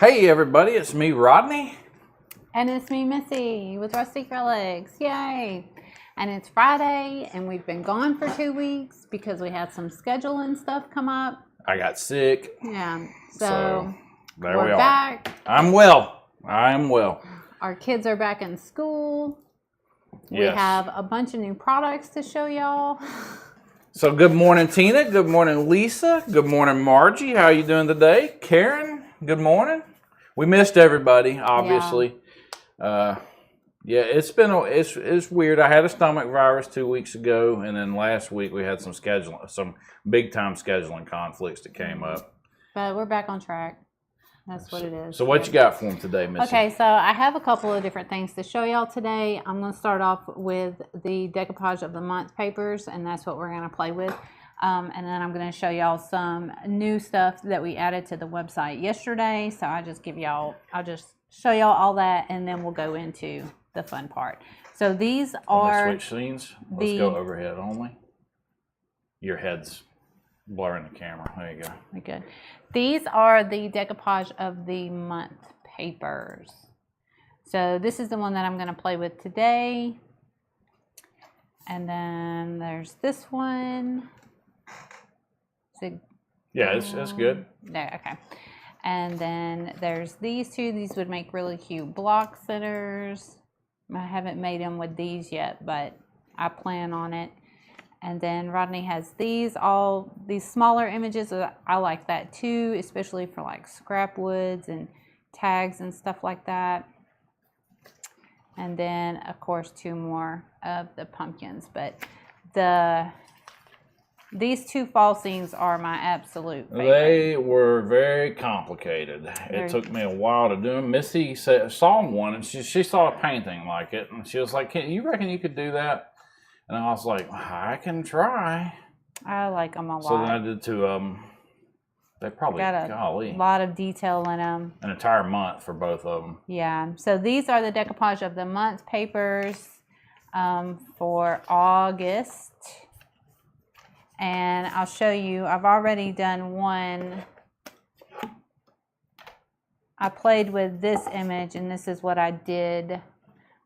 Hey everybody, it's me, Rodney. And it's me, Missy, with Rusty Acrylics. Yay! And it's Friday, and we've been gone for 2 weeks because we had some scheduling stuff come up. I got sick. Yeah, so there we're we are. back. I'm well. I am well. Our kids are back in school. Yes. We have a bunch of new products to show y'all. So good morning, Tina. Good morning, Lisa. Good morning, Margie. How are you doing today? Karen, good morning. We missed everybody, obviously. Yeah, it's weird. I had a stomach virus 2 weeks ago, and then last week we had some big time scheduling conflicts that came up. But we're back on track. That's what it is. So what you got for them today, Missy? Okay, so I have a couple of different things to show y'all today. I'm going to start off with the decoupage of the month papers, and that's what we're going to play with. And then I'm going to show y'all some new stuff that we added to the website yesterday. So I'll just show y'all all that, and then we'll go into the fun part. So these are switch scenes. Let's go overhead only. Your head's blurring the camera. There you go. Okay, good. These are the decoupage of the month papers. So this is the one that I'm going to play with today. And then there's this one. Yeah, it's good. There, okay. And then there's these two. These would make really cute block sitters. I haven't made them with these yet, but I plan on it. And then Rodney has these smaller images. I like that too, especially for like scrap woods and tags and stuff like that. And then of course 2 more of the pumpkins. But these 2 fall scenes are my absolute favorite. They were very complicated. It took me a while to do them. Missy saw one, and she saw a painting like it, and she was like, you reckon you could do that? And I was like, I can try. I like them a lot. So then I did 2 of them. They probably got a lot of detail in them. An entire month for both of them. Yeah. So these are the decoupage of the month papers for August. And I'll show you, I've already done one. I played with this image, and this is what I did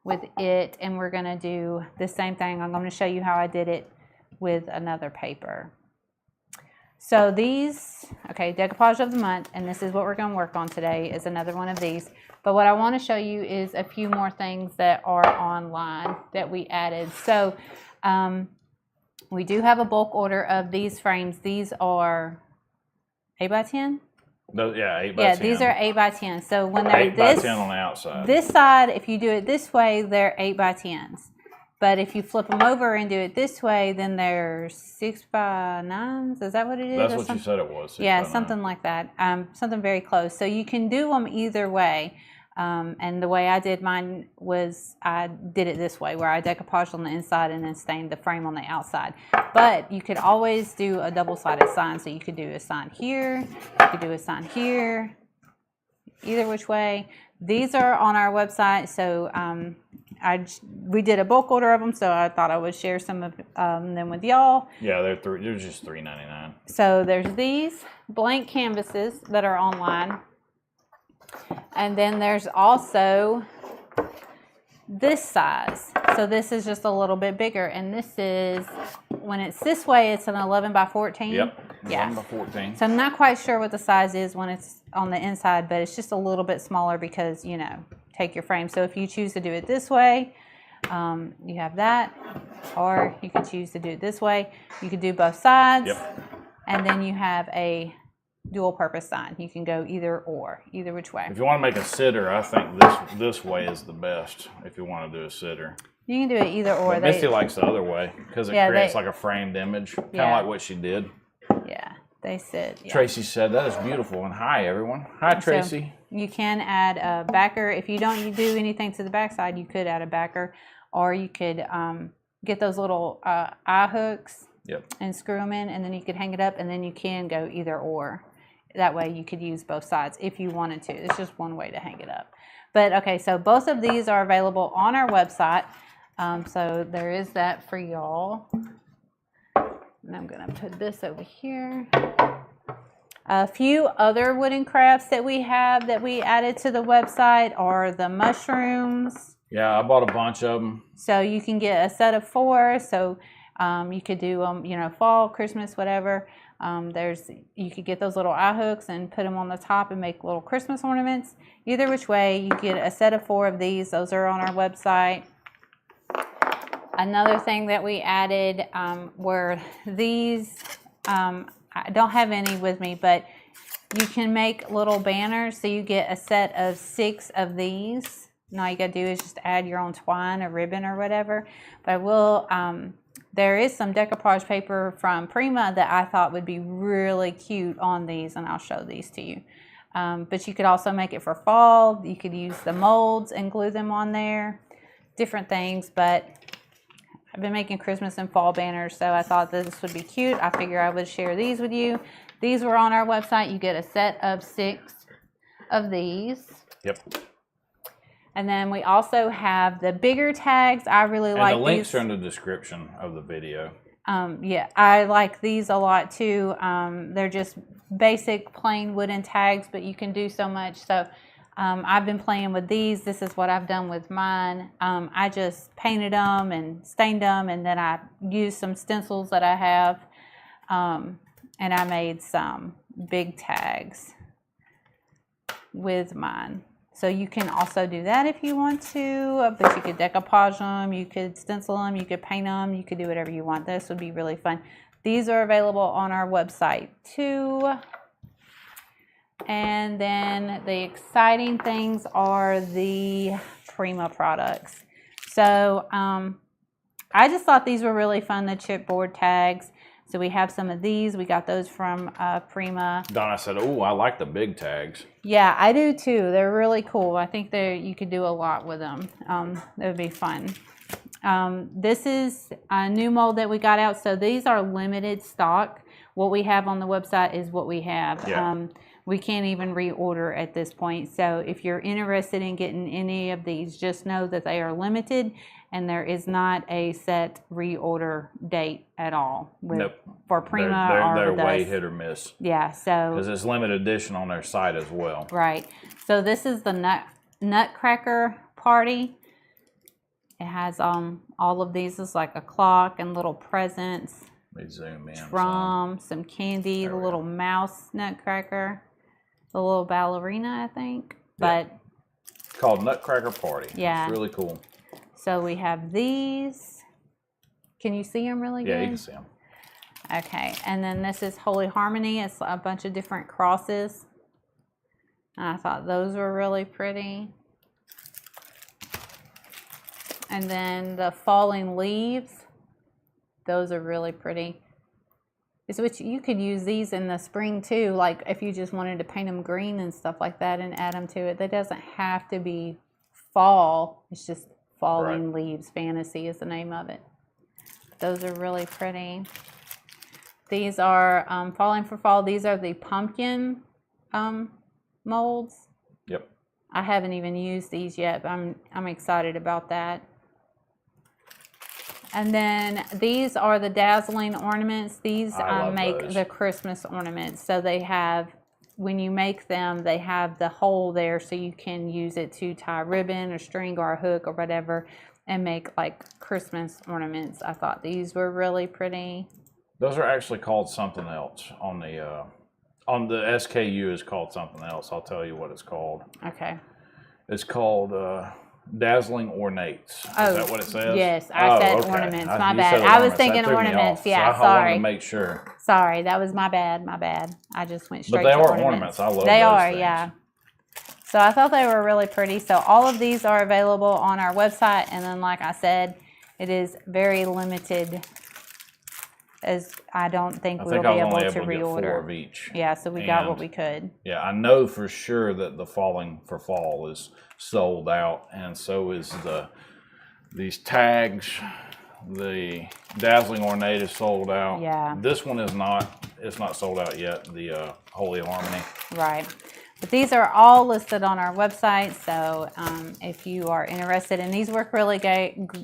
with it. And we're going to do the same thing. I'm going to show you how I did it with another paper. So these, okay, decoupage of the month, and this is what we're going to work on today, is another one of these. But what I want to show you is a few more things that are online that we added. So, we do have a bulk order of these frames. These are 8 by 10? Yeah, 8 by 10. Yeah, these are 8 by 10. So when they're 8 by 10 on the outside. This side, if you do it this way, they're 8 by 10s. But if you flip them over and do it this way, then they're 6 by 9s. Is that what it is? That's what you said it was. Yeah, something like that. Something very close. So you can do them either way. And the way I did mine was I did it this way, where I decoupaged on the inside and then stained the frame on the outside. But you could always do a double-sided sign. So you could do a sign here, you could do a sign here, either which way. These are on our website. So we did a bulk order of them, so I thought I would share some of them with y'all. Yeah, they're just $3.99. So there's these blank canvases that are online. And then there's also this size. So this is just a little bit bigger. And this is, when it's this way, it's an 11 by 14. Yep, 11 yeah. by 14. So I'm not quite sure what the size is when it's on the inside, but it's just a little bit smaller because, take your frame. So if you choose to do it this way, you have that. Or you could choose to do it this way. You could do both sides. Yep. And then you have a dual purpose sign. You can go either which way. If you want to make a sitter, I think this way is the best if you want to do a sitter. You can do it either or. But Missy likes the other way because it creates like a framed image, kind of like what she did. Yeah, they sit. Yeah. Tracy said, that is beautiful. And hi, everyone. Hi, Tracy. So you can add a backer. If you don't do anything to the backside, you could add a backer, or you could get those little eye hooks. Yep. And screw them in, and then you could hang it up, and then you can go either or. That way you could use both sides if you wanted to. It's just one way to hang it up. But okay, so both of these are available on our website. So there is that for y'all. And I'm going to put this over here. A few other wooden crafts that we have that we added to the website are the mushrooms. Yeah, I bought a bunch of them. So you can get a set of 4. So you could do them, you know, fall, Christmas, whatever. You could get those little eye hooks and put them on the top and make little Christmas ornaments. Either which way, you get a set of 4 of these. Those are on our website. Another thing that we added were these. I don't have any with me, but you can make little banners. So you get a set of 6 of these. And all you got to do is just add your own twine or ribbon or whatever. But I will, there is some decoupage paper from Prima that I thought would be really cute on these, and I'll show these to you. But you could also make it for fall. You could use the molds and glue them on there. Different things, but I've been making Christmas and fall banners, so I thought this would be cute. I figure I would share these with you. These were on our website. You get a set of 6 of these. Yep. And then we also have the bigger tags. I really like these. And the links are in the description of the video. Yeah, I like these a lot too. They're just basic plain wooden tags, but you can do so much. So I've been playing with these. This is what I've done with mine. I just painted them and stained them, and then I used some stencils that I have, and I made some big tags with mine. So you can also do that if you want to, but you could decoupage them, you could stencil them, you could paint them, you could do whatever you want. This would be really fun. These are available on our website too. And then the exciting things are the Prima products. So I just thought these were really fun, the chipboard tags. So we have some of these. We got those from Prima. Donna said, "Oh, I like the big tags." Yeah, I do too. They're really cool. I think you could do a lot with them. It would be fun. This is a new mold that we got out. So these are limited stock. What we have on the website is what we have. Yeah. We can't even reorder at this point. So if you're interested in getting any of these, just know that they are limited and there is not a set reorder date at all. Nope. For Prima they're or with way us. hit or miss. Yeah, so. Because it's limited edition on their site as well. Right. So this is the Nutcracker Party. It has all of these is like a clock and little presents. Let me zoom in. Drum, some candy, the little mouse nutcracker, the little ballerina, I think. But it's called Nutcracker Party. Yeah. It's really cool. So we have these. Can you see them really good? Yeah, you can see them. Okay, and then this is Holy Harmony. It's a bunch of different crosses. And I thought those were really pretty. And then the Falling Leaves. Those are really pretty. You could use these in the spring too, like if you just wanted to paint them green and stuff like that and add them to it. That doesn't have to be fall. It's just Falling Leaves Fantasy is the name of it. Those are really pretty. These are Falling for Fall. These are the pumpkin molds. Yep. I haven't even used these yet, but I'm excited about that. And then these are the dazzling ornaments. These make those. the Christmas ornaments. So they have, when you make them, they have the hole there so you can use it to tie ribbon or string or a hook or whatever and make like Christmas ornaments. I thought these were really pretty. Those are actually called something else on the SKU is called something else. I'll tell you what it's called. Okay. It's called Dazzling Ornates. Is that what it says? Yes, I said okay. ornaments. My You bad. said I was ornaments. thinking That threw me ornaments. off. Yeah, So I wanted sorry. to make sure. Sorry, that was my bad. My bad. I just went straight But they to are ornaments. I love They those are, things. yeah. So I thought they were really pretty. So all of these are available on our website. And then, like I said, it is very limited, as I don't think we'll be able to get 4 reorder. of each. Yeah, so we got what we could. Yeah, I know for sure that the Falling for Fall is sold out, and so is these tags. The Dazzling Ornate is sold out. Yeah. This one is not. It's not sold out yet. The Holy Harmony. Right. But these are all listed on our website, so if you are interested, and these work really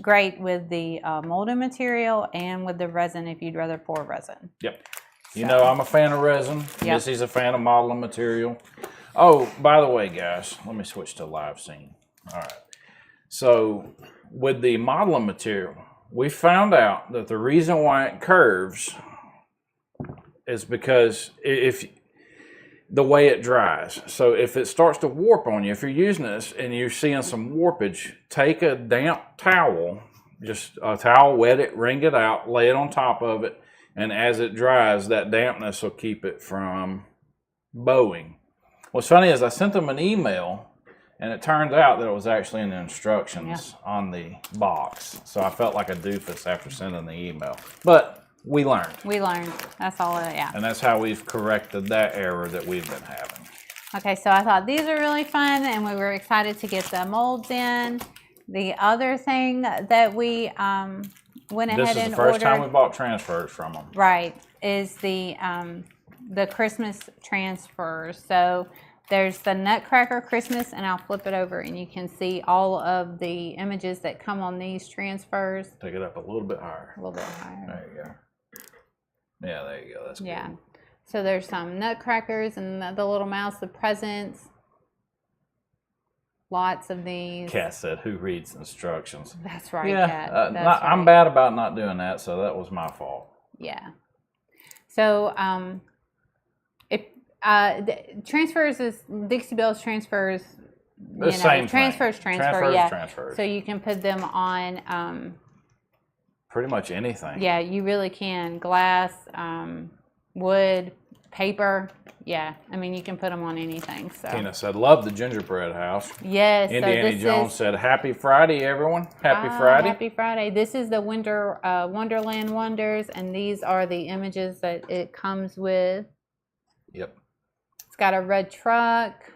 great with the molding material and with the resin if you'd rather pour resin. Yep. You know, I'm a fan of resin. Yep. Missy's a fan of modeling material. Oh, by the way, guys, let me switch to live scene. All right. So with the modeling material, we found out that the reason why it curves is because if the way it dries. So if it starts to warp on you, if you're using this and you're seeing some warpage, take a damp towel, just a towel, wet it, wring it out, lay it on top of it, and as it dries, that dampness will keep it from bowing. What's funny is I sent them an email, and it turned out that it was actually in the instructions on the box. So I felt like a doofus after sending the email. But we learned. We learned. That's all, yeah. And that's how we've corrected that error that we've been having. Okay, so I thought these are really fun, and we were excited to get the molds in. The other thing that we went ahead and ordered. This is the first time we bought transfers from them. Right, is the Christmas transfers. So there's the Nutcracker Christmas, and I'll flip it over, and you can see all of the images that come on these transfers. Take it up a little bit higher. A little bit higher. There you go. Yeah, there you go. That's good. Yeah. So there's some nutcrackers and the little mouse, the presents. Lots of these. Kat said, "Who reads instructions?" That's right, Yeah, Kat. That's I'm right. bad about not doing that, so that was my fault. Yeah. So if transfers is Dixie Belle's transfers. The same transfers, thing. transfer, yeah. Transfers. So you can put them on. Pretty much anything. Yeah, you really can. Glass, wood, paper. Yeah, I mean you can put them on anything. So. Tina said, "Love the gingerbread house." Yes. Indiana so Jones said, "Happy Friday, everyone! Happy Friday!" Happy Friday. This is the Winter Wonderland Wonders, and these are the images that it comes with. Yep. It's got a red truck,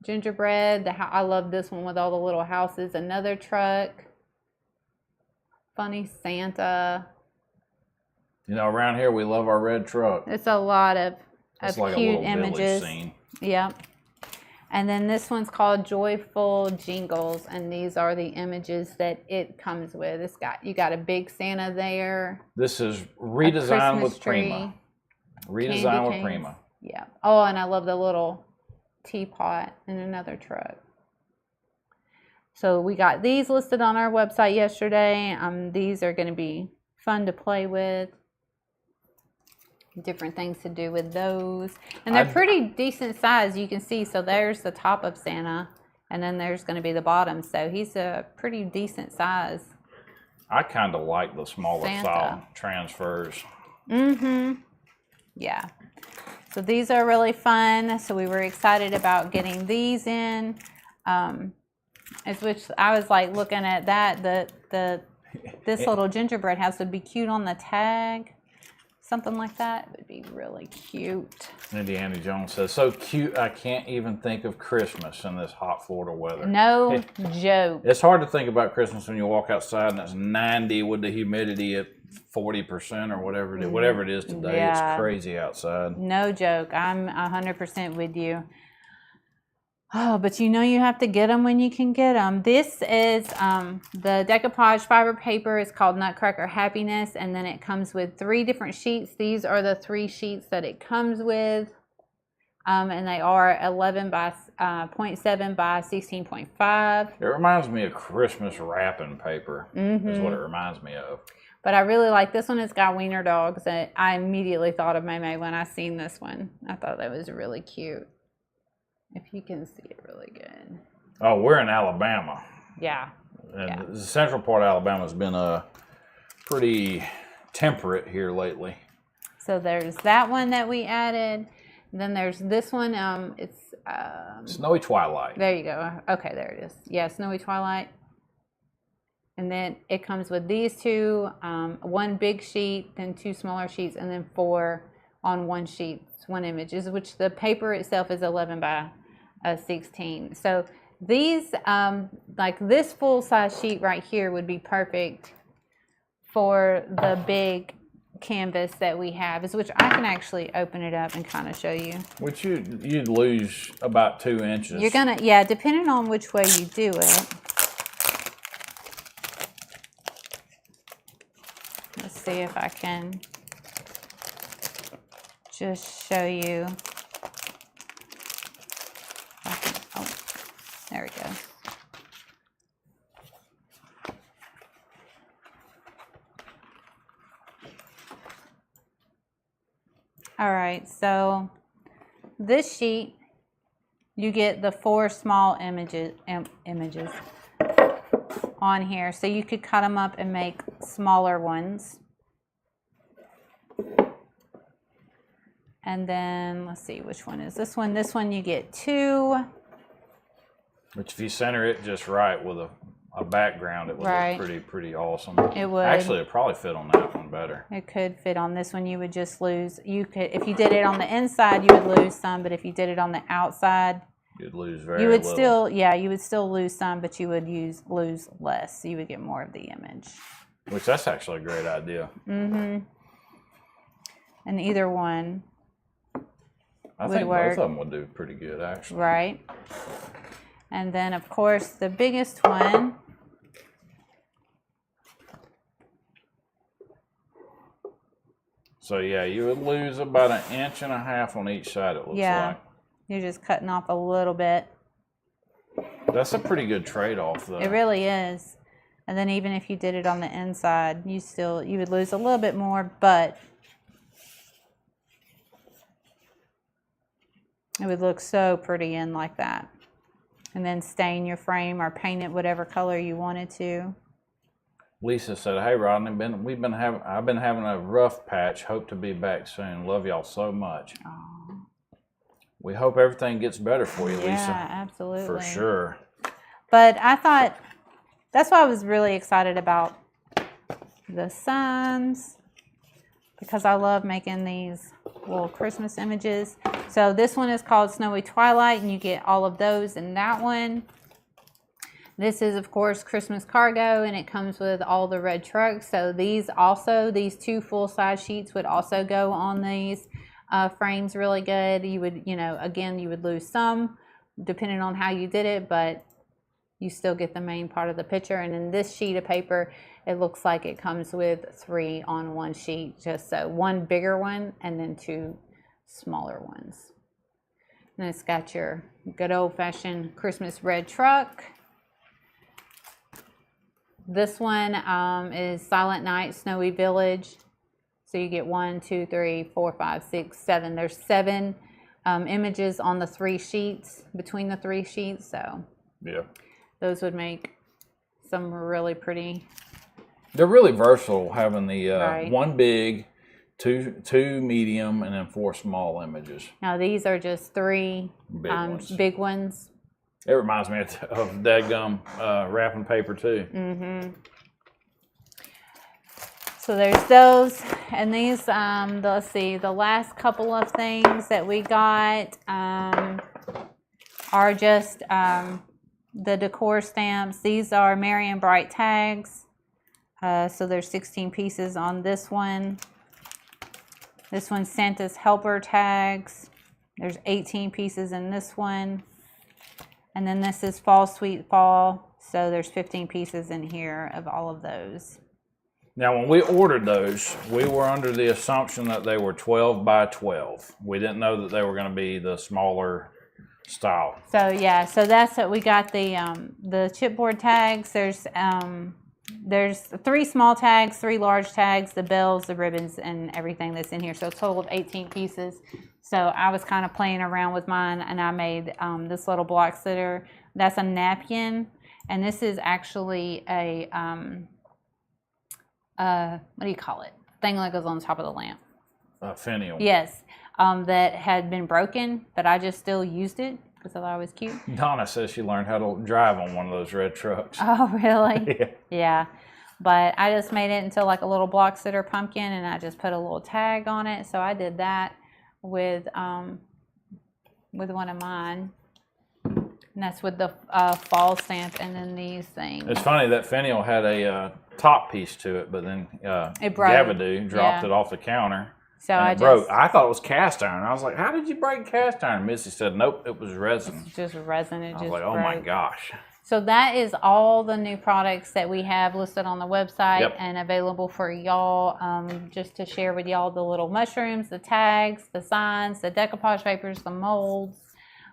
gingerbread. I love this one with all the little houses. Another truck. Funny Santa. You know, around here we love our red truck. It's a lot of It's like cute a little images. village scene. Yep. And then this one's called Joyful Jingles, and these are the images that it comes with. You got a big Santa there. This is redesigned with tree, Prima. Redesigned with canes. Prima. Yeah. Oh, and I love the little teapot in another truck. So we got these listed on our website yesterday. These are going to be fun to play with. Different things to do with those. And they're pretty decent size, you can see. So there's the top of Santa, and then there's going to be the bottom. So he's a pretty decent size. I kind of like the smaller Santa. style transfers. Mm-hmm. Yeah. So these are really fun. So we were excited about getting these in. As which I was like looking at that, this little gingerbread house would be cute on the tag. Something like that would be really cute. Indiana Jones says, "So cute, I can't even think of Christmas in this hot Florida weather." No joke. It's hard to think about Christmas when you walk outside and it's 90 with the humidity at 40% or whatever it is today. Yeah. It's crazy outside. No joke. I'm 100% with you. Oh, but you know you have to get them when you can get them. This is the decoupage fiber paper. It's called Nutcracker Happiness, and then it comes with 3 different sheets. These are the 3 sheets that it comes with, and they are 11 by 0.7 by 16.5. It reminds me of Christmas wrapping paper. Mm-hmm. Is what it reminds me of. But I really like this one. It's got wiener dogs. And I immediately thought of May when I seen this one. I thought that was really cute. If you can see it really good. Oh, we're in Alabama. Yeah. And the central part of Alabama has been pretty temperate here lately. So there's that one that we added. Then there's this one. It's Snowy Twilight. there you go. Okay, there it is. Yeah, Snowy Twilight. And then it comes with these 2, 1 big sheet, then 2 smaller sheets, and then 4 on 1 sheet. It's 1 image, which the paper itself is 11 by 16. So these, like this full size sheet right here would be perfect for the big canvas that we have, which I can actually open it up and kind of show you. Which you'd lose about 2 inches. You're gonna, yeah, depending on which way you do it. Let's see if I can. just show you. Oh, there we go. All right, so this sheet, you get the 4 small images on here. So you could cut them up and make smaller ones. And then, let's see, which one is this one? This one you get 2. Which if you center it just right with a background, it would look pretty awesome. It would. Actually, it'd probably fit on that one better. It could fit on this one. You would just lose. You could, if you did it on the inside, you would lose some. But if you did it on the outside, you'd lose very you would little. still, yeah, you would still lose some, but you would lose less. So you would get more of the image. Which that's actually a great idea. Mm-hmm. And either one I would think work. both of them would do pretty good, actually. Right. And then, of course, the biggest one. So yeah, you would lose about 1.5 inches on each side, it looks like. You're just cutting off a little bit. That's a pretty good trade-off, though. It really is. And then even if you did it on the inside, you would lose a little bit more, but it would look so pretty in like that. And then stain your frame or paint it whatever color you wanted to. Lisa said, "Hey Rodney, I've been having a rough patch. Hope to be back soon. Love y'all so much." Aww. We hope everything gets better for you, Lisa. Yeah, absolutely. For sure. But I thought that's why I was really excited about the signs, because I love making these little Christmas images. So this one is called Snowy Twilight, and you get all of those in that one. This is, of course, Christmas Cargo, and it comes with all the red trucks. So these 2 full-size sheets would also go on these frames really good. You would, again, you would lose some depending on how you did it, but you still get the main part of the picture. And in this sheet of paper, it looks like it comes with 3 on one sheet, just so 1 bigger one and then 2 smaller ones. And it's got your good old-fashioned Christmas red truck. This one is Silent Night, Snowy Village. So you get 1, 2, 3, 4, 5, 6, 7. There's 7 images on the 3 sheets, between the 3 sheets. So yeah, those would make some really pretty. They're really versatile, having the 1 big, 2 medium, and then 4 small images. Now these are just 3 big ones. It reminds me of dadgum wrapping paper too. Mm-hmm. So there's those, and these, let's see, the last couple of things that we got are just the Decor stamps. These are Merry and Bright tags. So there's 16 pieces on this one. This one's Santa's Helper tags. There's 18 pieces in this one. And then this is Fall Sweet Fall. So there's 15 pieces in here of all of those. Now, when we ordered those, we were under the assumption that they were 12 by 12. We didn't know that they were going to be the smaller style. So yeah, so that's what we got. The chipboard tags. There's 3 small tags, 3 large tags, the bells, the ribbons, and everything that's in here. So a total of 18 pieces. So I was kind of playing around with mine, and I made this little block sitter. That's a napkin, and this is actually a what do you call it? Thing that goes on top of the lamp. A finial. Yes, that had been broken, but I just still used it because I thought it was cute. Donna says she learned how to drive on one of those red trucks. Oh, really? Yeah. Yeah. But I just made it into like a little block sitter pumpkin, and I just put a little tag on it. So I did that with one of mine. And that's with the fall stamp, and then these things. It's funny that finial had a top piece to it, but then It broke. Gavadu dropped it off the counter. So and I it broke. I thought it was cast iron. I was like, "How did you break cast iron?" Missy said, "Nope, it was resin." It's just resin. It I was just like, "Oh broke. my gosh!" So that is all the new products that we have listed on the website Yep. and available for y'all. Just to share with y'all the little mushrooms, the tags, the signs, the decoupage papers, the molds,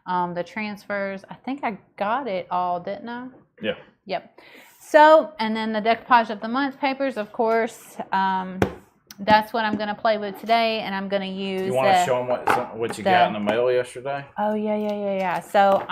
the transfers. I think I got it all, didn't I? Yeah. Yep. So, and then the decoupage of the month papers, of course. That's what I'm going to play with today, and I'm going to use. You want to show them what you got in the mail yesterday? Oh yeah. So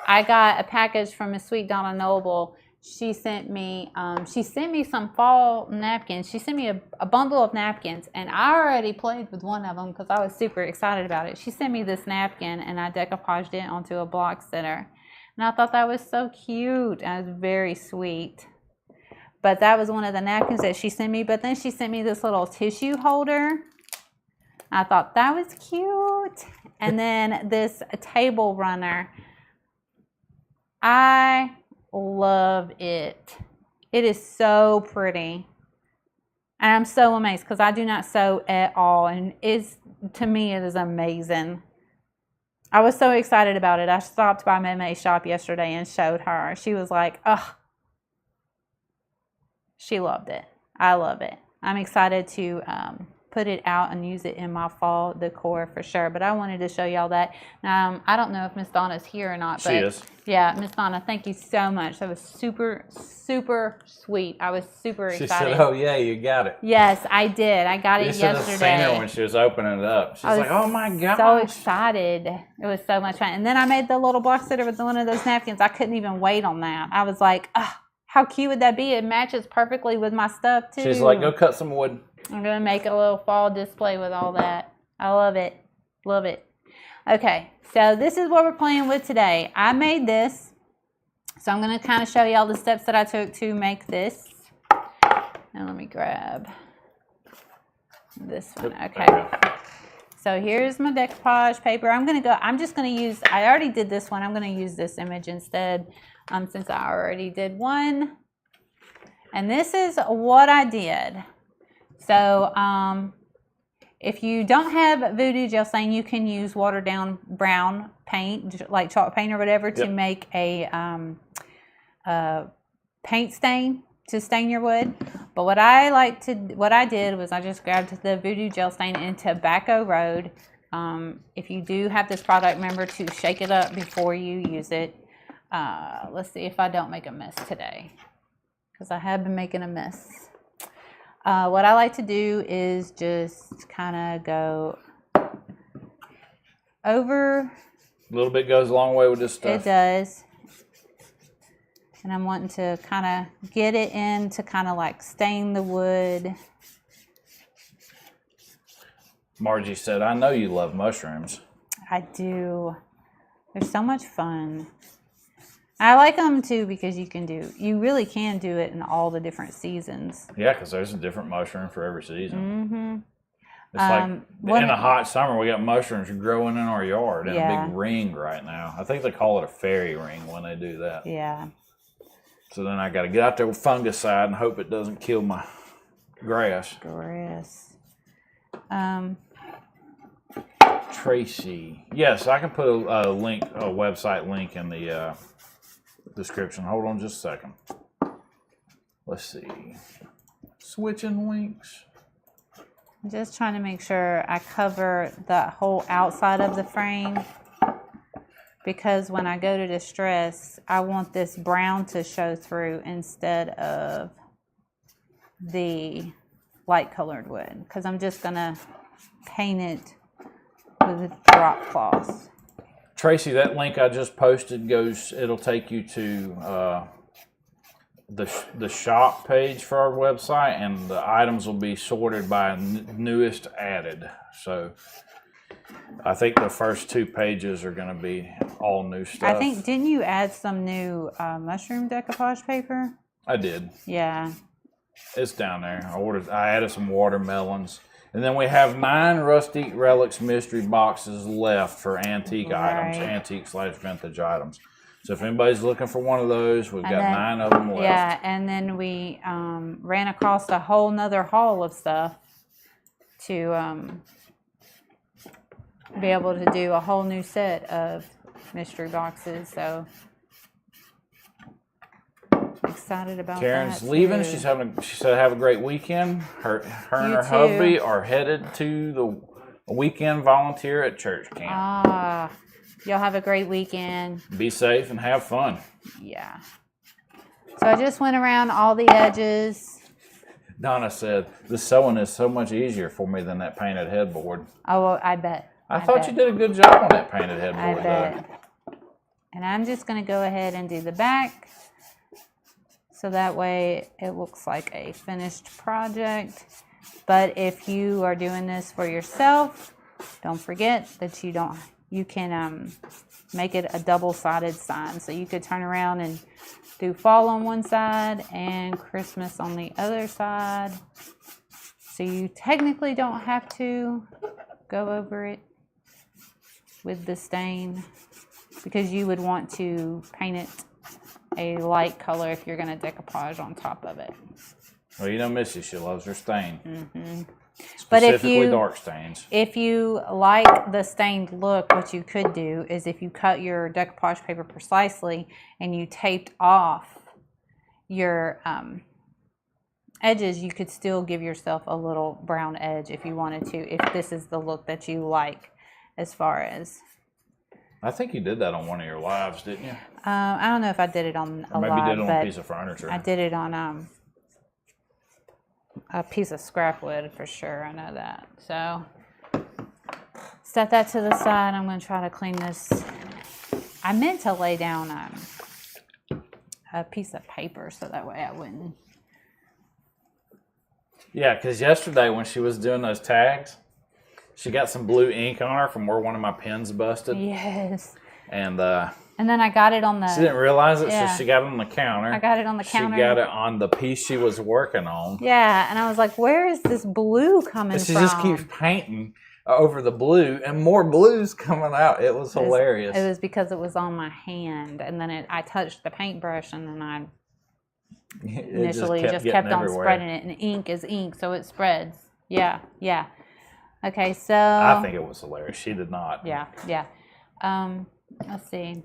I got a package from Miss Sweet Donna Noble. She sent me some fall napkins. She sent me a bundle of napkins, and I already played with one of them because I was super excited about it. She sent me this napkin, and I decoupaged it onto a block center, and I thought that was so cute. And it was very sweet. But that was one of the napkins that she sent me. But then she sent me this little tissue holder. I thought that was cute. And then this table runner. I love it. It is so pretty. And I'm so amazed because I do not sew at all. And to me, it is amazing. I was so excited about it. I stopped by May's shop yesterday and showed her. She was like, ugh. She loved it. I love it. I'm excited to put it out and use it in my fall decor for sure. But I wanted to show y'all that. I don't know if Miss Donna's here or not. But she is. Yeah, Miss Donna, thank you so much. That was super, super sweet. I was super excited. She said, "Oh yeah, you got it." Yes, I did. I got it yesterday. You should have seen her when she was opening it up. She's like, "Oh my gosh!" So excited. It was so much fun. And then I made the little block sitter with one of those napkins. I couldn't even wait on that. I was like, oh, how cute would that be? It matches perfectly with my stuff too. She's like, "Go cut some wood." I'm going to make a little fall display with all that. I love it. Love it. Okay, so this is what we're playing with today. I made this. So I'm going to kind of show y'all the steps that I took to make this. And let me grab this one. Okay. So here's my decoupage paper. I'm just going to use, I already did this one. I'm going to use this image instead since I already did one. And this is what I did. So if you don't have Voodoo Gel Stain, you can use watered down brown paint, like chalk paint or whatever, to make a paint stain to stain your wood. But what I did was I just grabbed the Voodoo Gel Stain in Tobacco Road. If you do have this product, remember to shake it up before you use it. Let's see if I don't make a mess today, because I have been making a mess. What I like to do is just kind of go over. A little bit goes a long way with this stuff. It does. And I'm wanting to kind of get it in to kind of like stain the wood. Margie said, "I know you love mushrooms." I do. They're so much fun. I like them too because you really can do it in all the different seasons. Yeah, because there's a different mushroom for every season. Mm-hmm. It's like in the hot summer, we got mushrooms growing in our yard in a big ring right now. I think they call it a fairy ring when they do that. Yeah. So then I got to get out there with fungicide and hope it doesn't kill my grass. Tracy. Yes, I can put a link, a website link in the description. Hold on just a second. Let's see. Switching links. I'm just trying to make sure I cover the whole outside of the frame, because when I go to distress, I want this brown to show through instead of the light colored wood, because I'm just going to paint it with drop cloths. Tracy, that link I just posted it'll take you to the shop page for our website, and the items will be sorted by newest added. So I think the first 2 pages are going to be all new stuff. I think, didn't you add some new mushroom decoupage paper? I did. Yeah. It's down there. I added some watermelons. And then we have 9 Rusty Relics mystery boxes left for antique items, antique/vintage items. So if anybody's looking for one of those, we've got 9 of them left. Yeah, and then we ran across a whole nother haul of stuff to be able to do a whole new set of mystery boxes. So excited about Karen's that. leaving. Too. She said have a great weekend. Her and her too. hubby are headed to the weekend volunteer at church camp. Ah, y'all have a great weekend. Be safe and have fun. Yeah. So I just went around all the edges. Donna said, the sewing is so much easier for me than that painted headboard. Oh, well, I bet. I thought you did a good job on that painted I headboard, bet. And I'm just going to go ahead and do the back. So that way it looks like a finished project. But if you are doing this for yourself, don't forget that you can make it a double-sided sign. So you could turn around and do fall on one side and Christmas on the other side. So you technically don't have to go over it with the stain, because you would want to paint it a light color if you're going to decoupage on top of it. Well, you know Missy, she loves her stain. Mm-hmm. Specifically dark stains. If you like the stained look, what you could do is if you cut your decoupage paper precisely and you taped off your edges, you could still give yourself a little brown edge if you wanted to, if this is the look that you like as far as... I think you did that on one of your lives, didn't you? I don't know if I did it on a or maybe live, you did it on but a piece of furniture. I did it on a piece of scrap wood for sure. I know that. So set that to the side. I'm going to try to clean this. I meant to lay down a piece of paper so that way I wouldn't. Yeah, because yesterday when she was doing those tags, she got some blue ink on her from where one of my pens busted. Yes. And then I got it on the... She didn't realize it, yeah. so she got it on the counter. I got it on the counter. She got it on the piece she was working on. Yeah, and I was like, where is this blue coming But she from? just keeps painting over the blue, and more blue's coming out. It was hilarious. It was because it was on my hand, and then I touched the paintbrush, and then I initially just kept on spreading it, and ink is ink, so it spreads. Yeah, yeah. Okay, so... I think it was hilarious. She did not. Yeah, yeah. Let's see.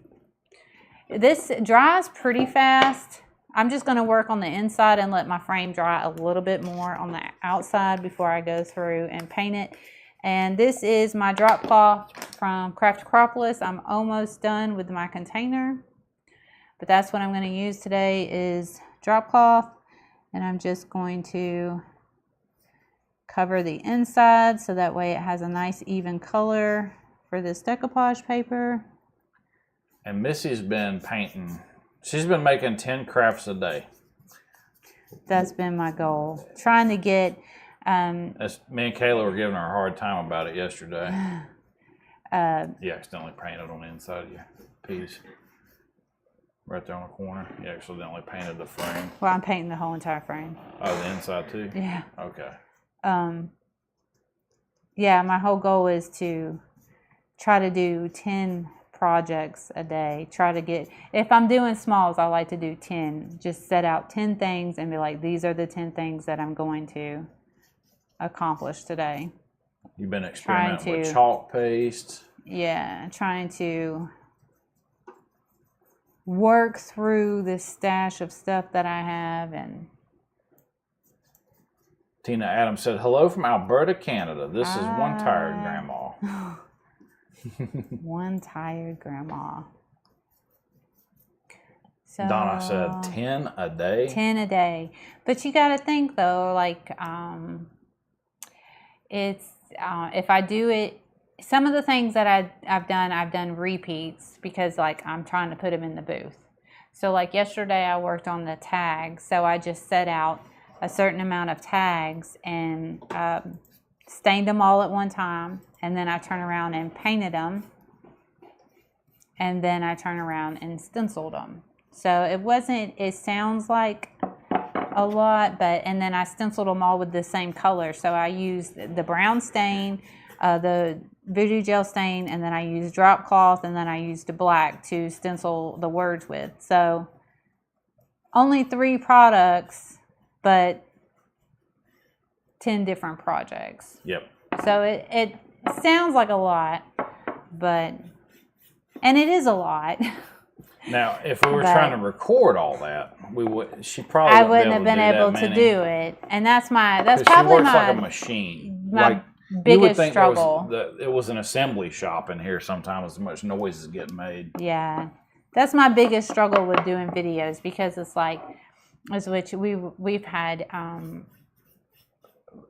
This dries pretty fast. I'm just going to work on the inside and let my frame dry a little bit more on the outside before I go through and paint it. And this is my drop cloth from Craft Acropolis. I'm almost done with my container. But that's what I'm going to use today is drop cloth. And I'm just going to cover the inside so that way it has a nice even color for this decoupage paper. And Missy's been painting. She's been making 10 crafts a day. That's been my goal. Trying to get... As me and Kayla were giving her a hard time about it yesterday. You accidentally painted on the inside of your piece. Right there on the corner. You accidentally painted the frame. Well, I'm painting the whole entire frame. Oh, the inside too? Yeah. Okay. Yeah, my whole goal is to try to do 10 projects a day. Try to get, if I'm doing smalls, I like to do 10. Just set out 10 things and be like, these are the 10 things that I'm going to accomplish today. You've been experimenting with chalk paste. Yeah, trying to work through this stash of stuff that I have. And Tina Adams said, hello from Alberta, Canada. This is one tired grandma. One tired grandma. So, Donna said 10 a day. 10 a day. But you got to think though, like it's if I do it, some of the things that I've done repeats because like I'm trying to put them in the booth. So like yesterday I worked on the tags. So I just set out a certain amount of tags and stained them all at one time. And then I turn around and painted them. And then I turn around and stenciled them. So it sounds like a lot, and then I stenciled them all with the same color. So I used the brown stain, the voodoo gel stain, and then I used drop cloth, and then I used the black to stencil the words with. So only 3 products, but 10 different projects. Yep. So it sounds like a lot, and it is a lot. Now, if we were trying to record all that, she probably I wouldn't have been able to do it, and that's probably she works like a machine. My biggest struggle. It was an assembly shop in here. Sometimes as much noise is getting made. Yeah, that's my biggest struggle with doing videos, because it's like, we've had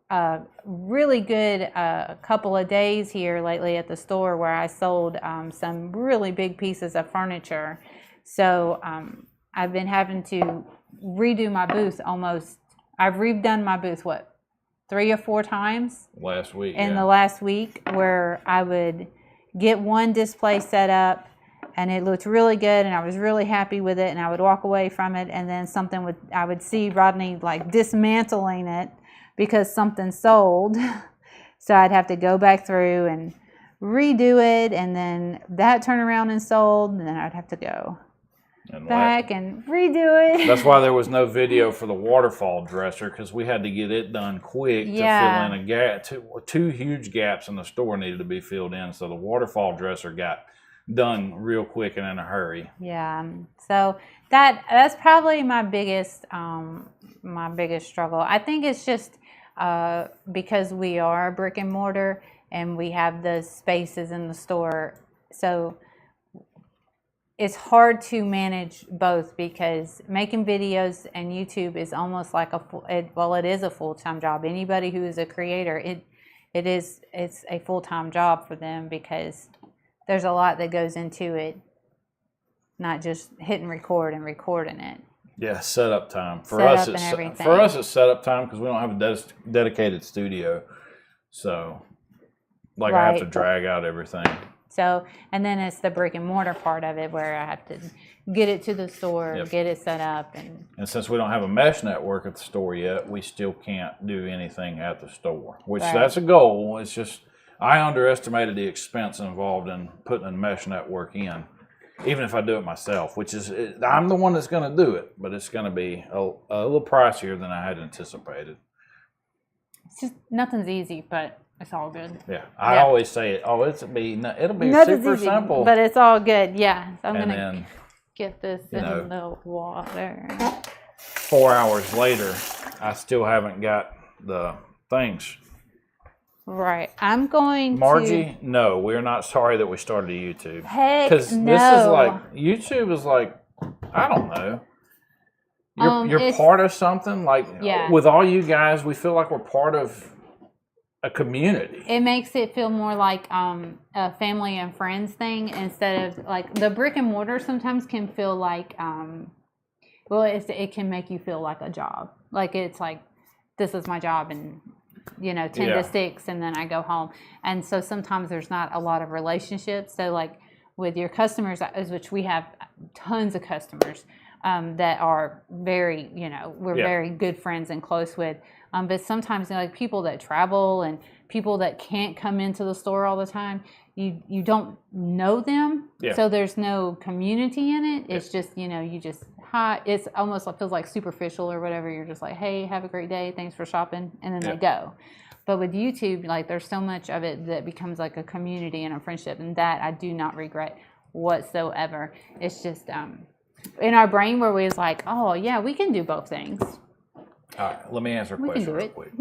a really good couple of days here lately at the store where I sold some really big pieces of furniture. So I've been having to redo my booth almost. I've redone my booth, 3 or 4 times last week in the last week, where I would get one display set up and it looked really good and I was really happy with it, and I would walk away from it, and then I would see Rodney like dismantling it because something sold. So I'd have to go back through and redo it, and then that turn around and sold, and then I'd have to go back and redo it. That's why there was no video for the waterfall dresser, because we had to get it done quick to fill in a gap. Two huge gaps in the store needed to be filled in, so the waterfall dresser got done real quick and in a hurry. Yeah, so that's probably my biggest struggle. I think it's just because we are a brick and mortar and we have the spaces in the store, so it's hard to manage both, because making videos and YouTube is almost like it is a full-time job. Anybody who is a creator, it's a full-time job for them, because there's a lot that goes into it, not just hitting record and recording it. Yeah, setup time. For us, it's setup time, because we don't have a dedicated studio. So, I have to drag out everything. So, and then it's the brick and mortar part of it, where I have to get it to the store, get it set up. And since we don't have a mesh network at the store yet, we still can't do anything at the store, which that's a goal. It's just, I underestimated the expense involved in putting a mesh network in, even if I do it myself, which is, I'm the one that's going to do it, but it's going to be a little pricier than I had anticipated. It's just, nothing's easy, but it's all good. Yeah, I always say it. It'll be super simple, but it's all good. Yeah, so I'm going to get this in the water. 4 hours later, I still haven't got the things. Right. I'm going Margie, no, we're not sorry that we started a YouTube. Heck, because this is like, YouTube is like, I don't know. You're part of something. With all you guys, we feel like we're part of a community. It makes it feel more like a family and friends thing, instead of like the brick and mortar sometimes can feel like, it can make you feel like a job. Like it's like, this is my job, and 10 to 6, and then I go home. And so sometimes there's not a lot of relationships. So like with your customers, which we have tons of customers that are very, we're very good friends and close with. But sometimes like people that travel and people that can't come into the store all the time, you don't know them. Yeah. So there's no community in it. It's just, you just, hi. It's almost feels like superficial or whatever. You're just like, hey, have a great day. Thanks for shopping. And then they go. But with YouTube, like there's so much of it that becomes like a community and a friendship. And that I do not regret whatsoever. It's just in our brain where we was like, oh yeah, we can do both things. All right, let me answer a question real quick.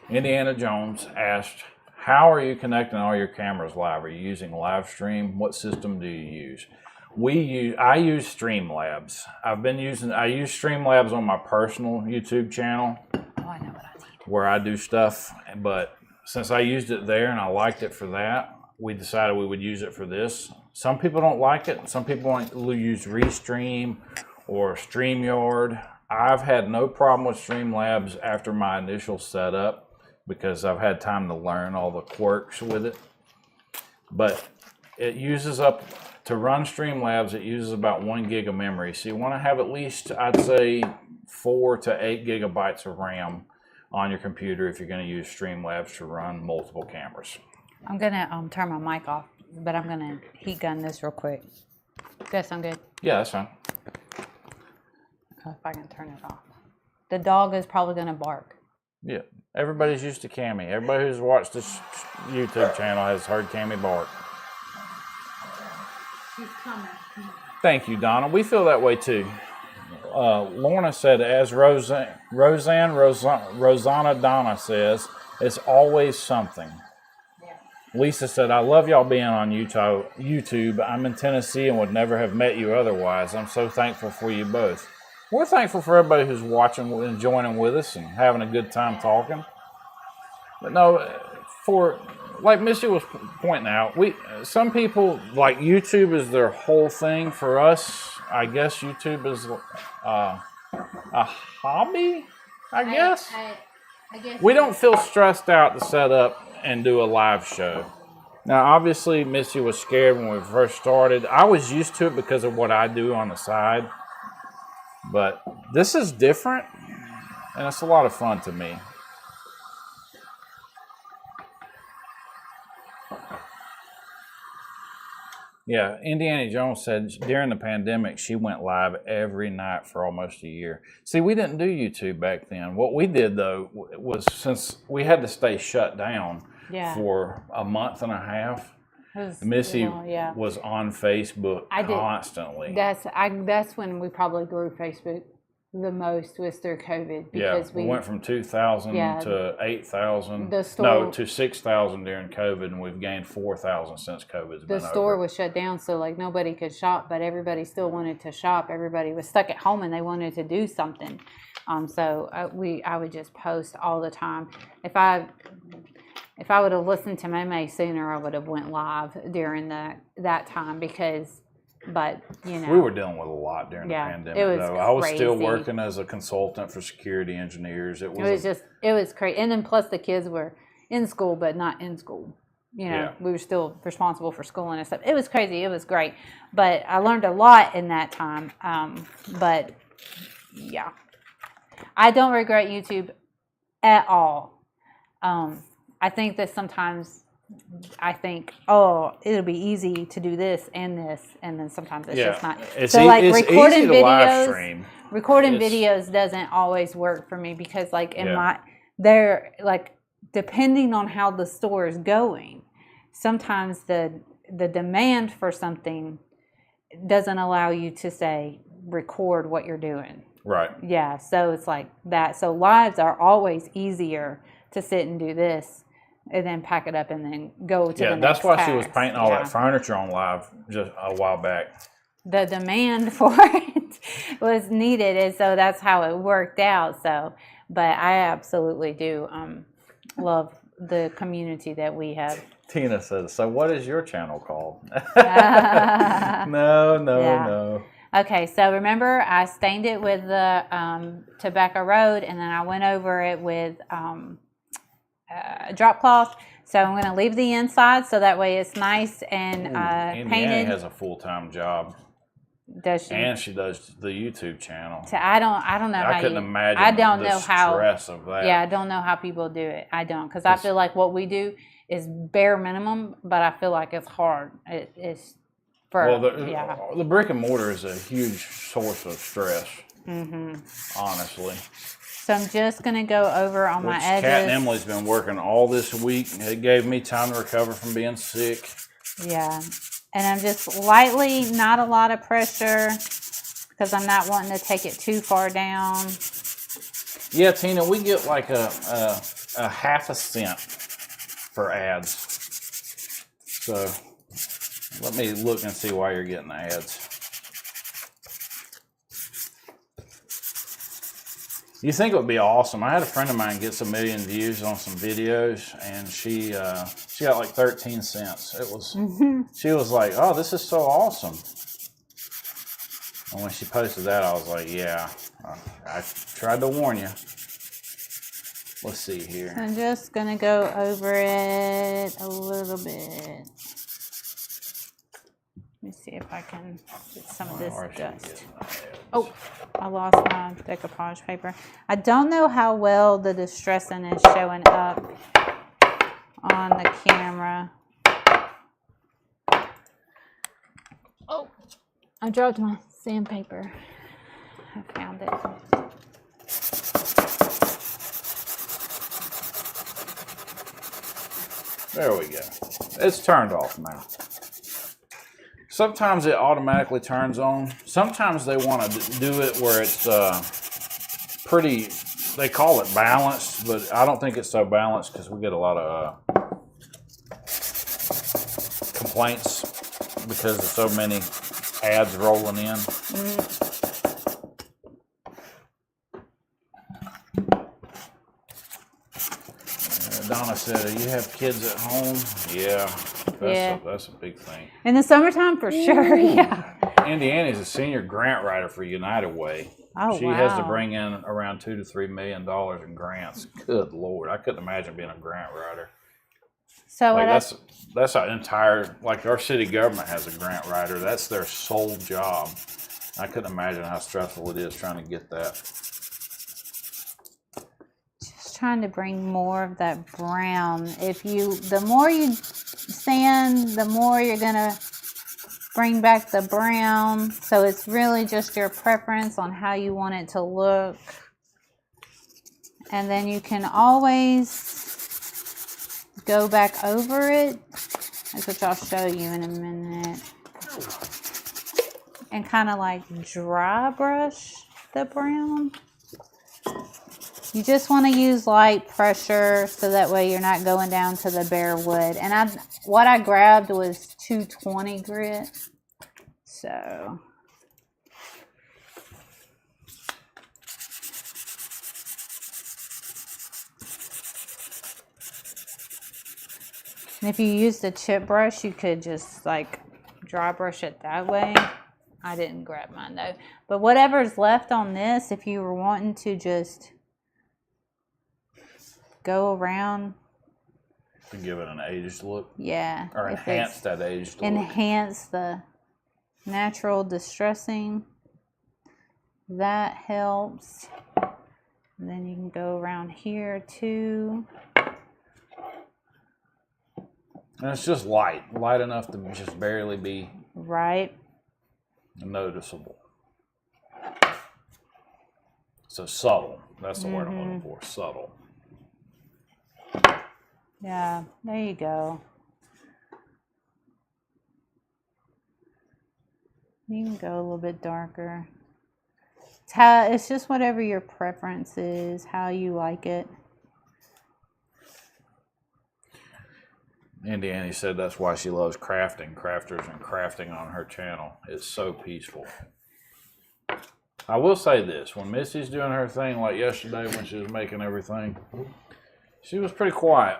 Indiana Jones asked, how are you connecting all your cameras live? Are you using live stream? What system do you use? I use Streamlabs. I use Streamlabs on my personal YouTube channel. Oh, I know what I need. Where I do stuff, but since I used it there and I liked it for that, we decided we would use it for this. Some people don't like it. Some people want to use Restream or StreamYard. I've had no problem with Streamlabs after my initial setup, because I've had time to learn all the quirks with it. But it uses up, to run Streamlabs, it uses about 1 gig of memory. So you want to have at least, I'd say, 4 to 8 gigabytes of RAM on your computer if you're going to use Streamlabs to run multiple cameras. I'm going to turn my mic off, but I'm going to heat gun this real quick. Does that sound good? Yeah, that's fine. If I can turn it off. The dog is probably going to bark. Yeah, everybody's used to Cammy. Everybody who's watched this YouTube channel has heard Cammy bark. She's coming. Thank you, Donna. We feel that way too. Lorna said, as Rosanna Donna says, it's always something. Lisa said, I love y'all being on YouTube. I'm in Tennessee and would never have met you otherwise. I'm so thankful for you both. We're thankful for everybody who's watching and joining with us and having a good time talking. But no, like Missy was pointing out, some people, like YouTube is their whole thing. For us, I guess YouTube is a hobby, I guess. I guess We don't feel stressed out to set up and do a live show. Now, obviously, Missy was scared when we first started. I was used to it because of what I do on the side. But this is different, and it's a lot of fun to me. Yeah, Indiana Jones said during the pandemic, she went live every night for almost a year. See, we didn't do YouTube back then. What we did, though, was since we had to stay shut down for a month and a half, Missy was on Facebook constantly. That's when we probably grew Facebook the most, was through COVID, because we went from 2,000 to 8,000. To 6,000 during COVID, and we've gained 4,000 since COVID's been over. The store was shut down, so like nobody could shop, but everybody still wanted to shop. Everybody was stuck at home and they wanted to do something. So I would just post all the time. If I would have listened to Meme sooner, I would have went live during that time, but you know, we were dealing with a lot during the pandemic. I was still working as a consultant for security engineers. It was crazy. And then plus the kids were in school, but not in school. You know, we were still responsible for schooling and stuff. It was crazy. It was great, but I learned a lot in that time. But yeah, I don't regret YouTube at all. I think that sometimes I think, it'll be easy to do this, and then sometimes it's just not. So like recording videos doesn't always work for me, because like they're like, depending on how the store is going, sometimes the demand for something doesn't allow you to say record what you're doing. Right. Yeah. So it's like that. So lives are always easier to sit and do this, and then pack it up and then go to the next that's why task. She was painting all that furniture on live just a while back. The demand for it was needed, and so that's how it worked out. So, but I absolutely do love the community that we have. Tina says, so what is your channel called? No. Okay, so remember I stained it with the Tobacco Road, and then I went over it with drop cloth. So I'm going to leave the inside so that way it's nice and painted. Indiana has a full-time job. Does she? And she does the YouTube channel. So I don't know how. I couldn't imagine. I don't know how. Stress of that. Yeah, I don't know how people do it. I don't, because I feel like what we do is bare minimum, but I feel like it's hard. It's for the brick and mortar is a huge source of stress. Honestly. So I'm just going to go over on my edges. Kat and Emily's been working all this week. It gave me time to recover from being sick. Yeah. And I'm just lightly, not a lot of pressure, because I'm not wanting to take it too far down. Yeah, Tina, we get like a half a cent for ads. So let me look and see why you're getting ads. You think it would be awesome. I had a friend of mine get some million views on some videos, and she got like 13 cents. It was She was like, "Oh, this is so awesome." And when she posted that, I was like, "Yeah, I tried to warn you." Let's see here. I'm just gonna go over it a little bit. Let me see if I can get some of this dust. Oh, I lost my decoupage paper. I don't know how well the distressing is showing up on the camera. Oh, I dropped my sandpaper. I found it. There we go. It's turned off now. Sometimes it automatically turns on. Sometimes they want to do it where it's pretty, they call it balanced, but I don't think it's so balanced because we get a lot of complaints because of so many ads rolling in. Donna said, you have kids at home? Yeah. That's a big thing. In the summertime, for sure, yeah. Indiana's a senior grant writer for United Way. Oh, she wow. has to bring in around $2 to $3 million in grants. Good Lord. I couldn't imagine being a grant writer. So like that's our entire, like our city government has a grant writer. That's their sole job. I couldn't imagine how stressful it is trying to get that. Just trying to bring more of that brown. The more you sand, the more you're gonna bring back the brown. So it's really just your preference on how you want it to look. And then you can always go back over it, which I'll show you in a minute. And kind of like dry brush the brown. You just want to use light pressure so that way you're not going down to the bare wood. And what I grabbed was 220 grit. So and if you used a chip brush, you could just like dry brush it that way. I didn't grab mine though. But whatever's left on this, if you were wanting to just go around. To give it an aged look? Yeah. Or enhance that aged look. Enhance the natural distressing. That helps. And then you can go around here too. And it's just light enough to just barely be right noticeable. So subtle. That's the word I'm looking for. Subtle. Yeah, there you go. You can go a little bit darker. It's just whatever your preference is, how you like it. Indiana said that's why she loves crafting, crafters, and crafting on her channel. It's so peaceful. I will say this, when Missy's doing her thing, like yesterday when she was making everything, she was pretty quiet.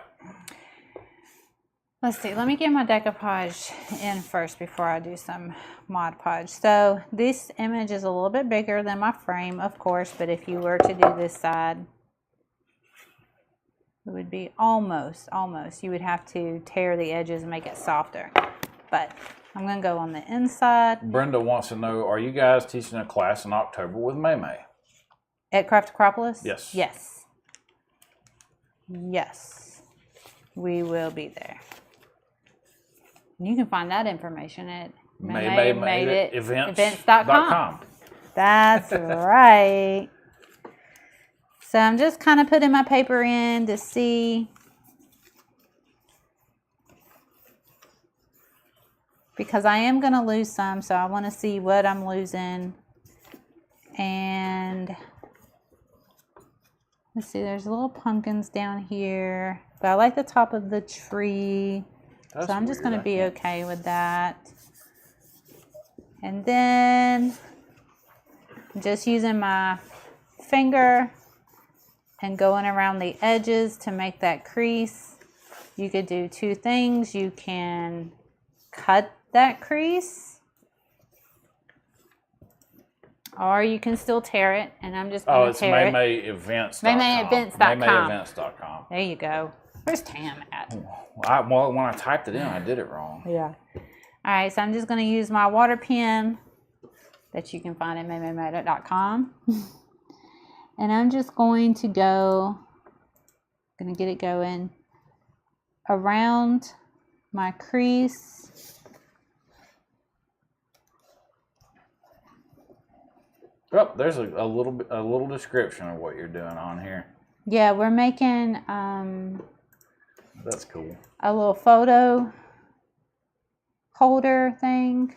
Let's see, let me get my decoupage in first before I do some Mod Podge. So this image is a little bit bigger than my frame, of course, but if you were to do this side, it would be almost. You would have to tear the edges and make it softer. But I'm going to go on the inside. Brenda wants to know, are you guys teaching a class in October with May May? At Craft Acropolis? Yes. Yes. We will be there. You can find that information at maymaymadeitevents.com. That's right. So I'm just kind of putting my paper in to see, because I am going to lose some, so I want to see what I'm losing. And let's see, there's little pumpkins down here, but I like the top of the tree. So I'm just going to be okay with that. And then I'm just using my finger and going around the edges to make that crease. You could do two things. You can cut that crease, or you can still tear it, and I'm just going to tear it. maymayevents.com. maymayevents.com. There you go. Where's Tam at? Well, when I typed it in, I did it wrong. Yeah. All right, so I'm just going to use my water pen that you can find at maymaymadeitevents.com. And I'm just going to get it going around my crease. Oh, there's a little description of what you're doing on here. Yeah, we're making that's cool. A little photo holder thing.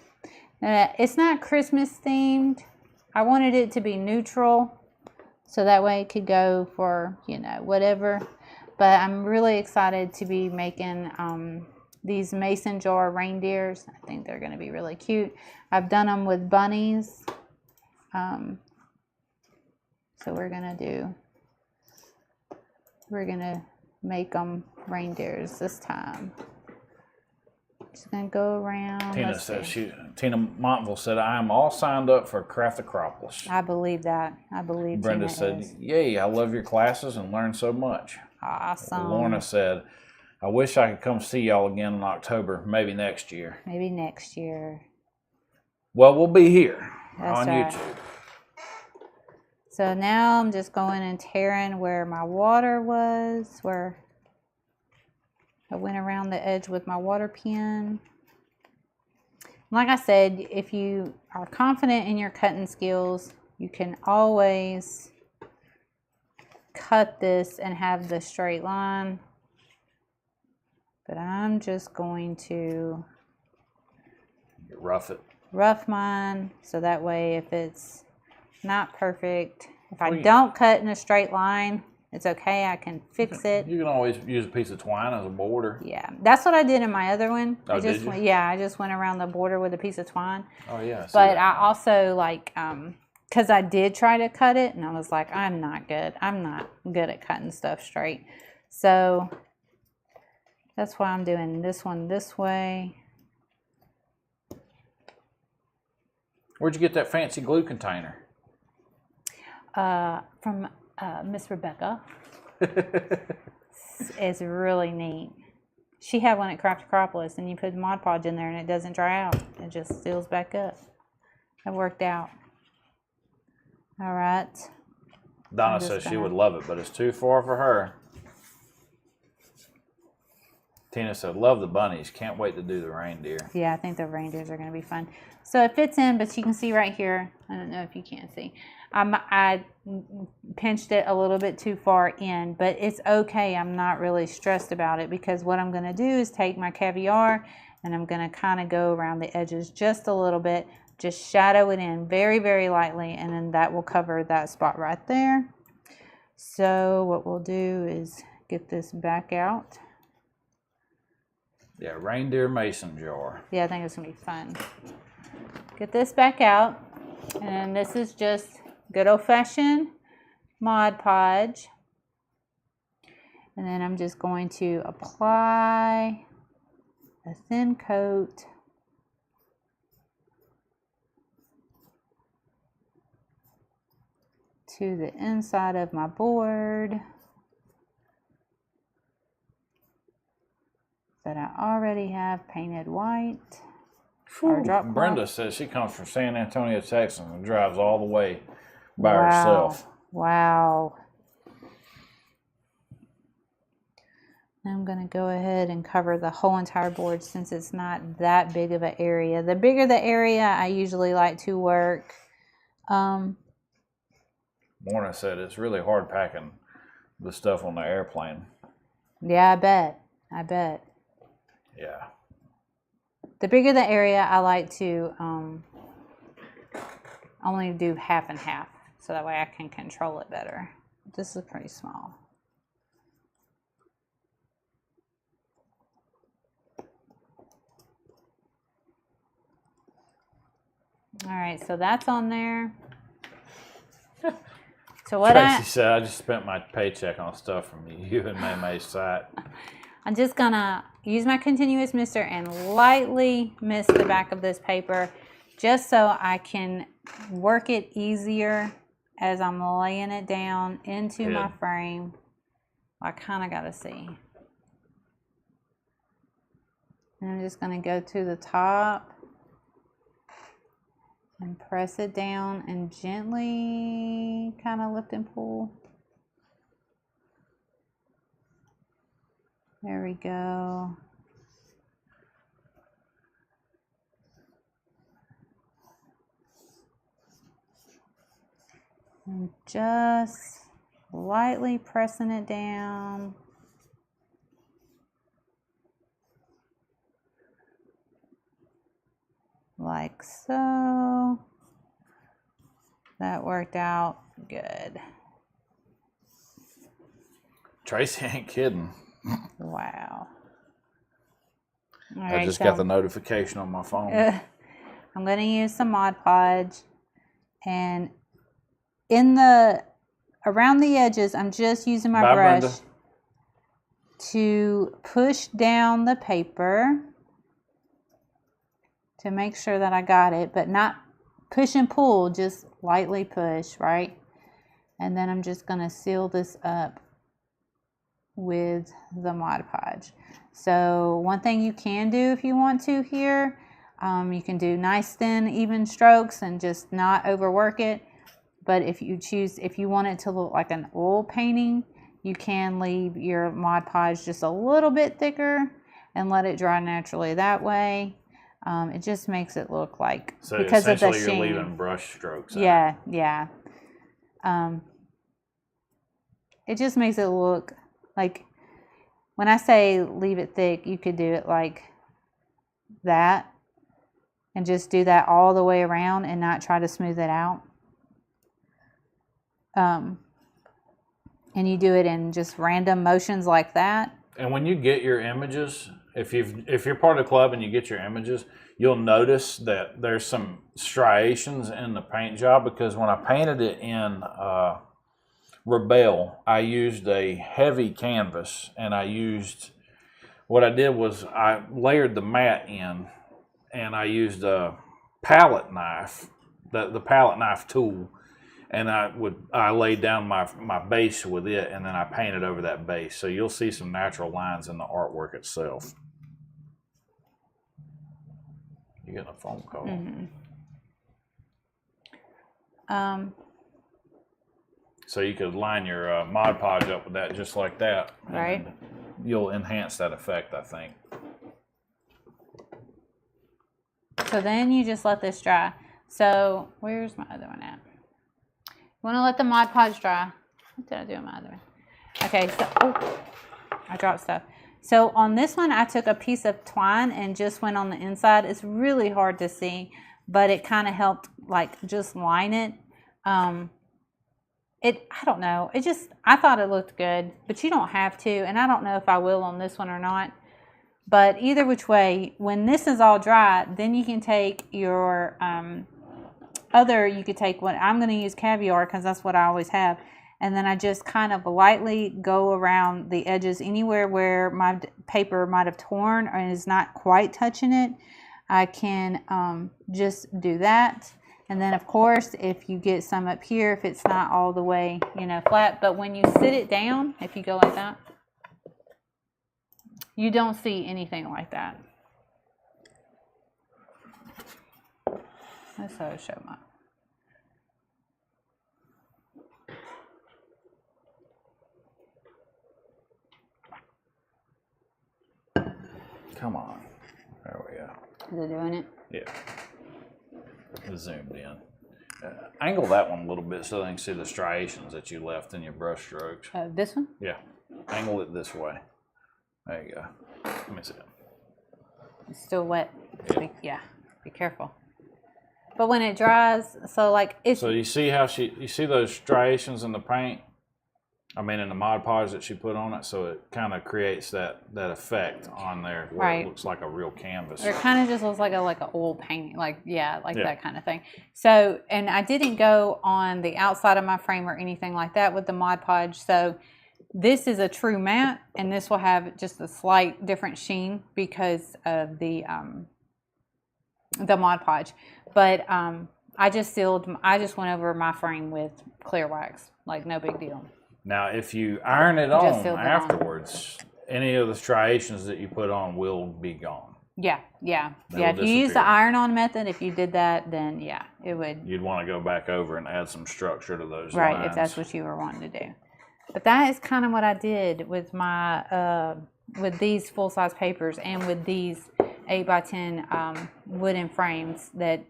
It's not Christmas themed. I wanted it to be neutral, so that way it could go for, you know, whatever. But I'm really excited to be making these mason jar reindeers. I think they're going to be really cute. I've done them with bunnies. So we're going to make them reindeers this time. Just going to go around. Tina Montville said, I am all signed up for Craft Acropolis. I believe that. I believe Brenda Tina said, is. yay, I love your classes and learn so much. Awesome. Lorna said, I wish I could come see y'all again in October, maybe next year. Maybe next year. Well, we'll be here That's on right. YouTube. So now I'm just going and tearing where my water was, where I went around the edge with my water pen. Like I said, if you are confident in your cutting skills, you can always cut this and have the straight line. But I'm just going to rough mine, so that way if it's not perfect, if I don't cut in a straight line, it's okay, I can fix it. You can always use a piece of twine as a border. Yeah, that's what I did in my other one. Oh, did you? Yeah, I just went around the border with a piece of twine. Oh, yeah. But I also, like, because I did try to cut it, and I was like, I'm not good at cutting stuff straight. So that's why I'm doing this one this way. Where'd you get that fancy glue container? From Miss Rebecca. It's really neat. She had one at Craft Acropolis, and you put Mod Podge in there and it doesn't dry out. It just seals back up. It worked out. All right. Donna says she would love it, but it's too far for her. Tina said, love the bunnies. Can't wait to do the reindeer. Yeah, I think the reindeers are going to be fun. So it fits in, but you can see right here. I don't know if you can see. I pinched it a little bit too far in, but it's okay. I'm not really stressed about it, because what I'm going to do is take my caviar and I'm going to kind of go around the edges just a little bit, just shadow it in very, very lightly, and then that will cover that spot right there. So what we'll do is get this back out. Yeah, reindeer mason jar. Yeah, I think it's going to be fun. Get this back out, and this is just good old-fashioned Mod Podge. And then I'm just going to apply a thin coat to the inside of my board that I already have painted white. Brenda says she comes from San Antonio, Texas, and drives all the way by herself. Wow. I'm going to go ahead and cover the whole entire board since it's not that big of an area. The bigger the area, I usually like to work. Morna said it's really hard packing the stuff on the airplane. Yeah, I bet. Yeah. The bigger the area, I like to only do half and half, so that way I can control it better. This is pretty small. All right, so that's on there. So what Tracy said, I just spent my paycheck on stuff from you and May's site. I'm just gonna use my continuous mister and lightly mist the back of this paper, just so I can work it easier as I'm laying it down into my frame. I kind of gotta see. And I'm just gonna go to the top and press it down and gently kind of lift and pull. There we go. And just lightly pressing it down. like so. That worked out good. Tracy ain't kidding. Wow. All I right, just so got the notification on my phone. I'm going to use some Mod Podge, and in the around the edges, I'm just using my Bye, brush Brenda. to push down the paper to make sure that I got it, but not push and pull, just lightly push, right? And then I'm just going to seal this up with the Mod Podge. So one thing you can do if you want to here, you can do nice thin even strokes and just not overwork it. But if you want it to look like an oil painting, you can leave your Mod Podge just a little bit thicker and let it dry naturally that way. It just makes it look like, So because of the essentially you're sheen. leaving brush strokes. Yeah. It just makes it look like, when I say leave it thick, you could do it like that and just do that all the way around and not try to smooth it out. And you do it in just random motions like that. And when you get your images, if you're part of the club and you get your images, you'll notice that there's some striations in the paint job, because when I painted it in Rebel, I used a heavy canvas, and what I did was I layered the mat in, and I used a palette knife, the palette knife tool, and I laid down my base with it, and then I painted over that base. So you'll see some natural lines in the artwork itself. You getting a phone call? Mm-hmm. So you could line your Mod Podge up with that just like that. Right. You'll enhance that effect, I think. So then you just let this dry. So where's my other one at? You want to let the Mod Podge dry. What did I do with my other one? Okay, so I dropped stuff. So on this one, I took a piece of twine and just went on the inside. It's really hard to see, but it kind of helped like just line it. I don't know. I thought it looked good, but you don't have to. And I don't know if I will on this one or not. But either which way, when this is all dry, then you can take your you could take what I'm going to use caviar, because that's what I always have. And then I just kind of lightly go around the edges anywhere where my paper might have torn or is not quite touching it. I can just do that. And then, of course, if you get some up here, if it's not all the way, flat. But when you sit it down, if you go like that, you don't see anything like that. Let's show my. Come on. There we go. Is it doing it? Yeah. It's zoomed in. Angle that one a little bit so they can see the striations that you left in your brush strokes. This one? Yeah. Angle it this way. There you go. Let me see it. It's still wet. Yeah. Be careful. But when it dries, so you see how you see those striations in the paint? I mean, in the Mod Podge that she put on it, so it kind of creates that effect on there where right. It looks like a real canvas. It kind of just looks like an oil painting, that kind of thing. So, and I didn't go on the outside of my frame or anything like that with the Mod Podge. So this is a true matte, and this will have just a slight different sheen because of the Mod Podge. But I just went over my frame with clear wax, like no big deal. Now, if you iron it on afterwards, any of the striations that you put on will be gone. Yeah. If you use the iron-on method, if you did that, then it would. You'd want to go back over and add some structure to those right, lines. if that's what you were wanting to do. But that is kind of what I did with my with these full-size papers and with these 8x10 wooden frames that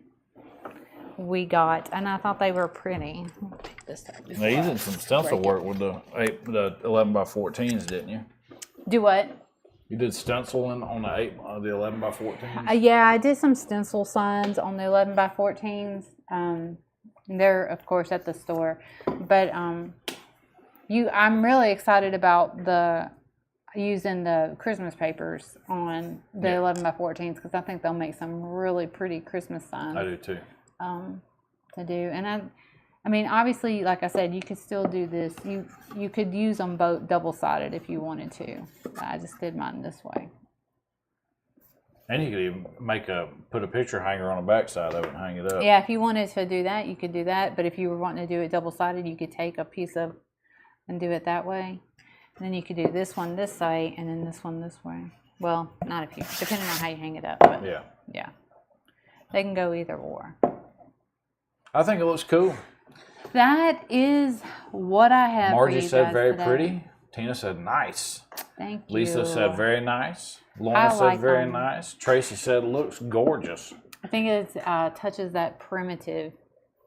we got, and I thought they were pretty. I'll pick this up. Now, you did some stencil work with the 11x14s, didn't you? Do what? You did stenciling on the 11 by 14. Yeah, I did some stencil signs on the 11 by 14s. They're of course at the store, but I'm really excited about using the Christmas papers on the 11 by 14s because I think they'll make some really pretty Christmas signs. I do too. To do, and I mean, obviously, like I said, you could still do this. You could use them both double-sided if you wanted to. I just did mine this way. And you could even put a picture hanger on the backside of it and hang it up. Yeah, if you wanted to do that, you could do that. But if you were wanting to do it double-sided, you could take a piece of and do it that way. And then you could do this one this way and then this one this way. Well, not if you, depending on how you hang it up. But yeah, they can go either or. I think it looks cool. That is what I have. Margie for you said guys very today. Tina Tina said nice. Thank you. Lisa said very nice. Lorna said very nice. Tracy said looks gorgeous. I think it touches that primitive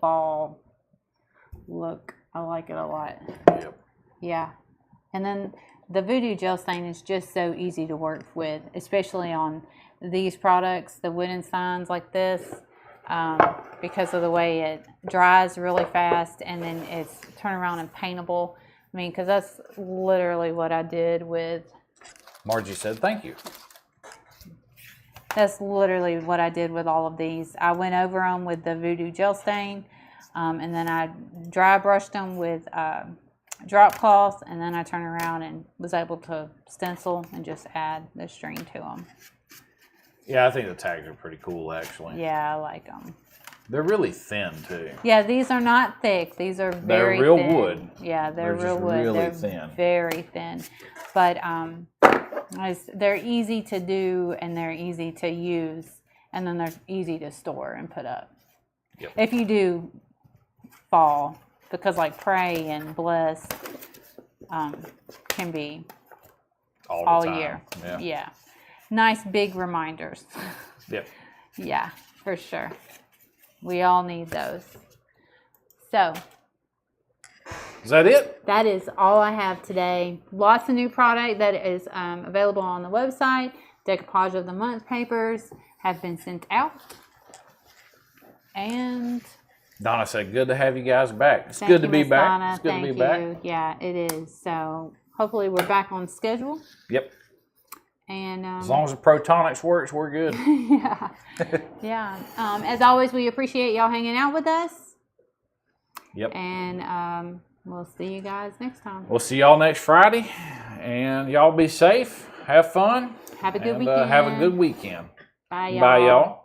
fall look. I like it a lot. Yep. Yeah. And then the Voodoo Gel Stain is just so easy to work with, especially on these products, the wooden signs like this. Because of the way it dries really fast and then it's turn around and paintable. I mean, because that's literally what I did with. Margie said thank you. That's literally what I did with all of these. I went over them with the Voodoo Gel Stain, and then I dry brushed them with drop cloths, and then I turned around and was able to stencil and just add the string to them. Yeah, I think the tags are pretty cool, actually. Yeah, I like them. They're really thin, too. Yeah, these are not thick. These are very They're real thin. wood. Yeah, they're real wood. Really they're thin. Very thin. But they're easy to do and they're easy to use. And then they're easy to store and put up. Yep. If you do fall, because like Pray and Bless can be all year. Yeah. Nice big reminders. Yep. Yeah, for sure. We all need those. So. Is that it? That is all I have today. Lots of new product that is available on the website. Decoupage of the Month papers have been sent out. And Donna said, good to have you guys back. It's good to be back. Donna. It's good to be Thank back. you. Yeah, it is. So hopefully we're back on schedule. Yep. And as long as the Protonics works, we're good. Yeah. Yeah. As always, we appreciate y'all hanging out with us. Yep. And we'll see you guys next time. We'll see y'all next Friday. And y'all be safe. Have fun. Have a good weekend. Have a good weekend. Bye, y'all. Bye, y'all.